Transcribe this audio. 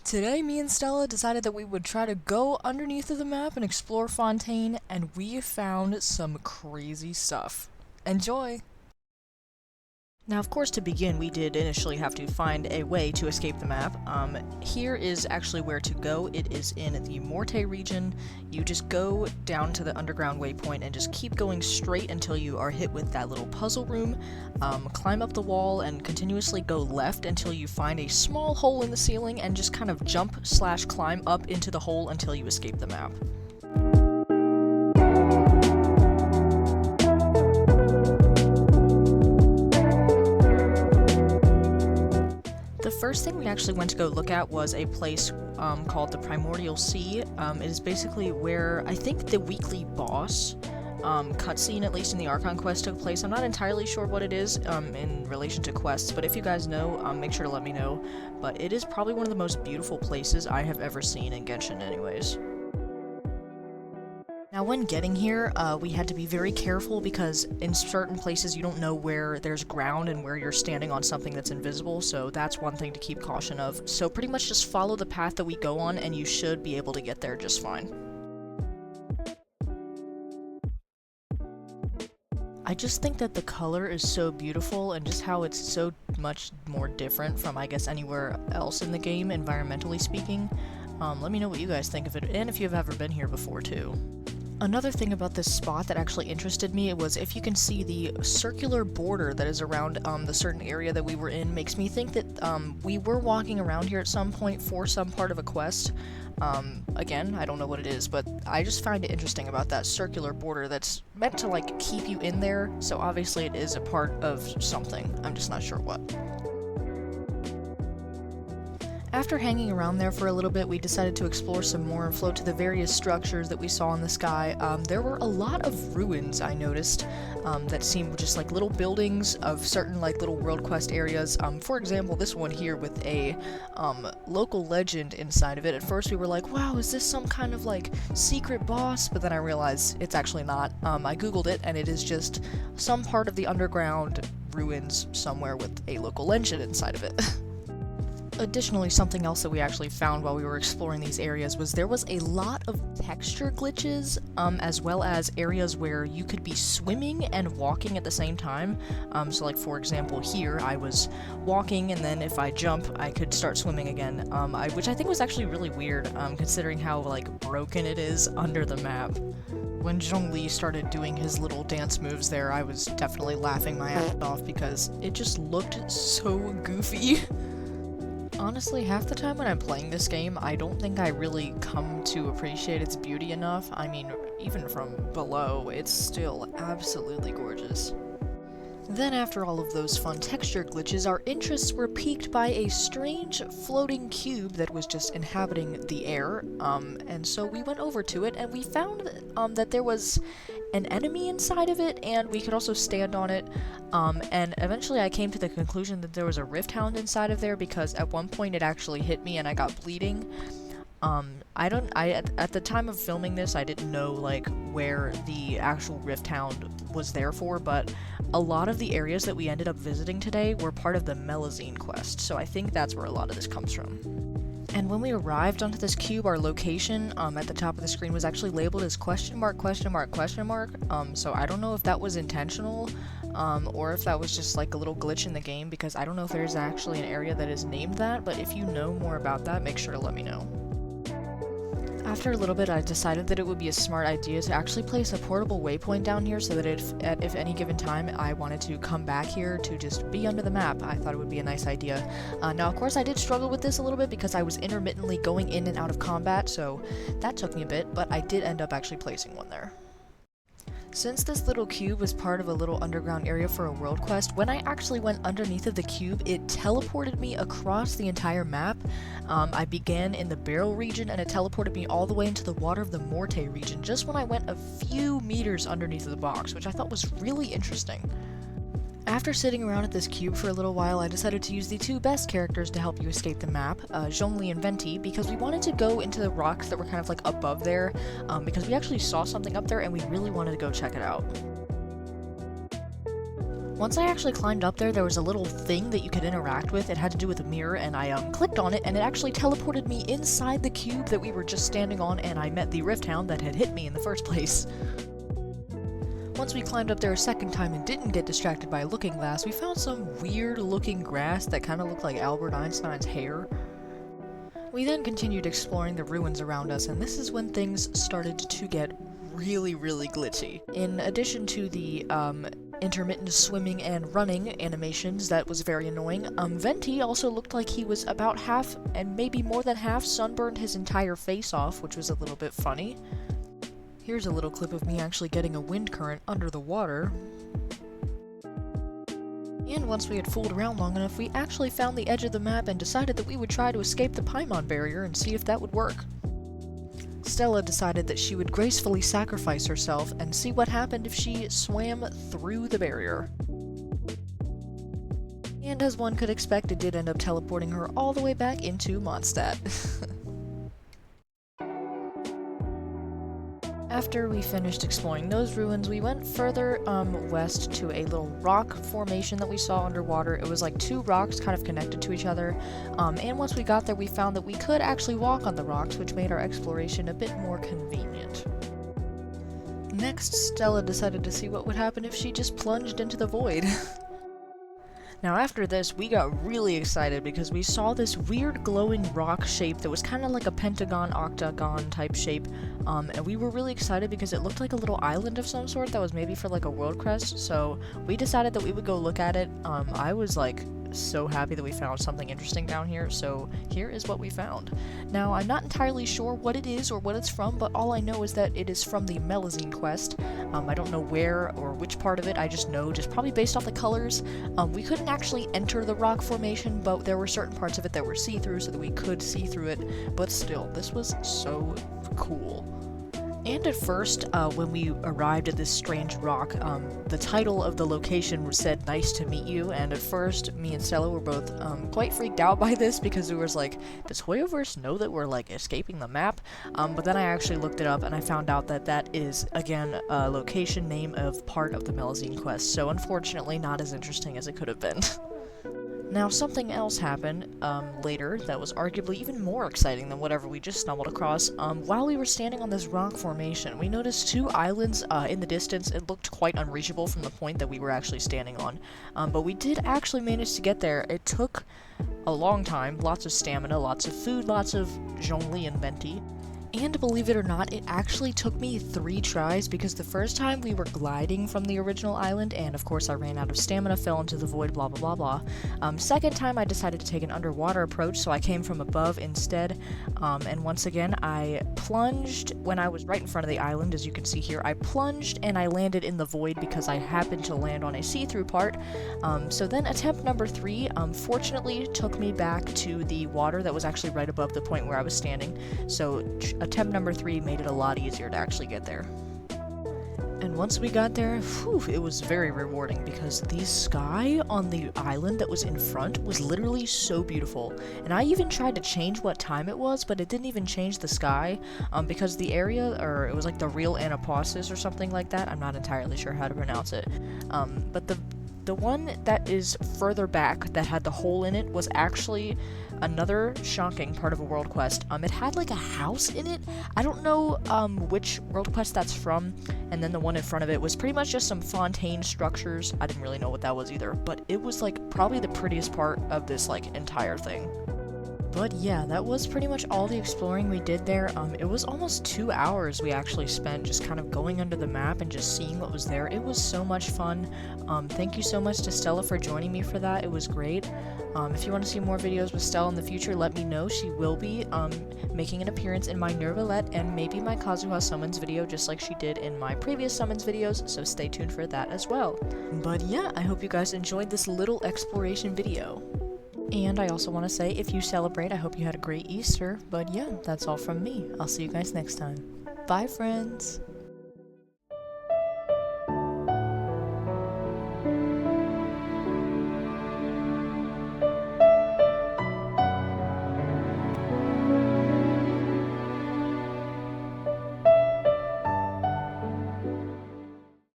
Today, me and Stella decided that we would try to go underneath of the map and explore Fontaine, and we found some crazy stuff. Enjoy! Now, of course, to begin, we did initially have to find a way to escape the map. Here is actually where to go. It is in the Morte region. You just go down to the underground waypoint and just keep going straight until you are hit with that little puzzle room. Climb up the wall and continuously go left until you find a small hole in the ceiling and just kind of jump/climb up into the hole until you escape the map. The first thing we actually went to go look at was a place called the Primordial Sea. It is basically where I think the weekly boss cutscene, at least in the Archon quest, took place. I'm not entirely sure what it is in relation to quests, but if you guys know, make sure to let me know. But it is probably one of the most beautiful places I have ever seen in Genshin anyways. Now, when getting here, we had to be very careful because in certain places you don't know where there's ground and where you're standing on something that's invisible, so that's one thing to keep caution of. So pretty much just follow the path that we go on and you should be able to get there just fine. I just think that the color is so beautiful and just how it's so much more different from, I guess, anywhere else in the game, environmentally speaking. Let me know what you guys think of it, and if you've ever been here before, too. Another thing about this spot that actually interested me was if you can see the circular border that is around the certain area that we were in, makes me think that we were walking around here at some point for some part of a quest. Again, I don't know what it is, but I just find it interesting about that circular border that's meant to, like, keep you in there, so obviously it is a part of something. I'm just not sure what. After hanging around there for a little bit, we decided to explore some more and float to the various structures that we saw in the sky. There were a lot of ruins, I noticed, that seemed just like little buildings of certain, like, little world quest areas. For example, this one here with a local legend inside of it. At first we were like, wow, is this some kind of, like, secret boss? But then I realized it's actually not. I googled it, and it is just some part of the underground ruins somewhere with a local legend inside of it. Additionally, something else that we actually found while we were exploring these areas was there was a lot of texture glitches, as well as areas where you could be swimming and walking at the same time. So like, for example, here I was walking, and then if I jump, I could start swimming again, which I think was actually really weird, considering how, like, broken it is under the map. When Zhongli started doing his little dance moves there, I was definitely laughing my ass off because it just looked so goofy. Honestly, half the time when I'm playing this game, I don't think I really come to appreciate its beauty enough. I mean, even from below, it's still absolutely gorgeous. Then after all of those fun texture glitches, our interests were piqued by a strange floating cube that was just inhabiting the air, and so we went over to it and we found that there was an enemy inside of it, and we could also stand on it, and eventually I came to the conclusion that there was a rift hound inside of there because at one point it actually hit me and I got bleeding. At the time of filming this, I didn't know, like, where the actual rift hound was there for, but a lot of the areas that we ended up visiting today were part of the Melazine quest, so I think that's where a lot of this comes from. And when we arrived onto this cube, our location at the top of the screen was actually labeled as question mark, so I don't know if that was intentional, or if that was just like a little glitch in the game, because I don't know if there's actually an area that is named that, but if you know more about that, make sure to let me know. After a little bit, I decided that it would be a smart idea to actually place a portable waypoint down here so that if any given time I wanted to come back here to just be under the map, I thought it would be a nice idea. Now, of course, I did struggle with this a little bit because I was intermittently going in and out of combat, so that took me a bit, but I did end up actually placing one there. Since this little cube was part of a little underground area for a world quest, when I actually went underneath of the cube, it teleported me across the entire map. I began in the Barrel region, and it teleported me all the way into the water of the Morte region, just when I went a few meters underneath of the box, which I thought was really interesting. After sitting around at this cube for a little while, I decided to use the two best characters to help you escape the map, Zhongli and Venti, because we wanted to go into the rocks that were kind of like above there, because we actually saw something up there and we really wanted to go check it out. Once I actually climbed up there, there was a little thing that you could interact with. It had to do with a mirror, and I clicked on it, and it actually teleported me inside the cube that we were just standing on, and I met the Rift Hound that had hit me in the first place. Once we climbed up there a second time and didn't get distracted by a looking glass, we found some weird-looking grass that kind of looked like Albert Einstein's hair. We then continued exploring the ruins around us, and this is when things started to get really glitchy. In addition to the intermittent swimming and running animations that was very annoying, Venti also looked like he was about half, and maybe more than half, sunburned his entire face off, which was a little bit funny. Here's a little clip of me actually getting a wind current under the water. And once we had fooled around long enough, we actually found the edge of the map and decided that we would try to escape the Paimon barrier and see if that would work. Stella decided that she would gracefully sacrifice herself and see what happened if she swam through the barrier. And as one could expect, it did end up teleporting her all the way back into Mondstadt. After we finished exploring those ruins, we went further west to a little rock formation that we saw underwater. It was like two rocks kind of connected to each other, and once we got there we found that we could actually walk on the rocks, which made our exploration a bit more convenient. Next, Stella decided to see what would happen if she just plunged into the void. Now after this, we got really excited because we saw this weird glowing rock shape that was kind of like a pentagon, octagon type shape, and we were really excited because it looked like a little island of some sort that was maybe for like a world crest, so we decided that we would go look at it. I was like so happy that we found something interesting down here, so here is what we found. Now, I'm not entirely sure what it is or what it's from, but all I know is that it is from the Melazine quest. I don't know where or which part of it, I just know, just probably based off the colors. We couldn't actually enter the rock formation, but there were certain parts of it that were see-through so that we could see through it, but still, this was so cool. And at first, when we arrived at this strange rock, the title of the location said, "Nice to meet you," and at first, me and Stella were both quite freaked out by this because it was like, does Hoyoverse know that we're like escaping the map? But then I actually looked it up and I found out that that is, again, a location name of part of the Melazine quest, so unfortunately not as interesting as it could have been. Now, something else happened later that was arguably even more exciting than whatever we just stumbled across. While we were standing on this rock formation, we noticed two islands in the distance. It looked quite unreachable from the point that we were actually standing on, but we did actually manage to get there. It took a long time, lots of stamina, lots of food, lots of Zhongli and Venti. And believe it or not, it actually took me 3 tries because the first time we were gliding from the original island, and of course I ran out of stamina, fell into the void, blah blah blah blah. Second time I decided to take an underwater approach, so I came from above instead, and once again I plunged when I was right in front of the island, as you can see here. I plunged and I landed in the void because I happened to land on a see-through part. So then attempt number 3, fortunately took me back to the water that was actually right above the point where I was standing, so attempt number 3 made it a lot easier to actually get there. And once we got there, whew, it was very rewarding because the sky on the island that was in front was literally so beautiful. And I even tried to change what time it was, but it didn't even change the sky because the area, or it was like the real Anapausis or something like that. I'm not entirely sure how to pronounce it. But the one that is further back that had the hole in it was actually another shocking part of a world quest. It had like a house in it. I don't know which world quest that's from, and then the one in front of it was pretty much just some Fontaine structures. I didn't really know what that was either, but it was like probably the prettiest part of this like entire thing. But yeah, that was pretty much all the exploring we did there. It was almost 2 hours we actually spent just kind of going under the map and just seeing what was there. It was so much fun. Thank you so much to Stella for joining me for that. It was great. If you want to see more videos with Stella in the future, let me know. She will be making an appearance in my Nervalette and maybe my Kazuha summons video, just like she did in my previous summons videos, so stay tuned for that as well. But yeah, I hope you guys enjoyed this little exploration video. And I also want to say, if you celebrate, I hope you had a great Easter. But yeah, that's all from me. I'll see you guys next time. Bye, friends!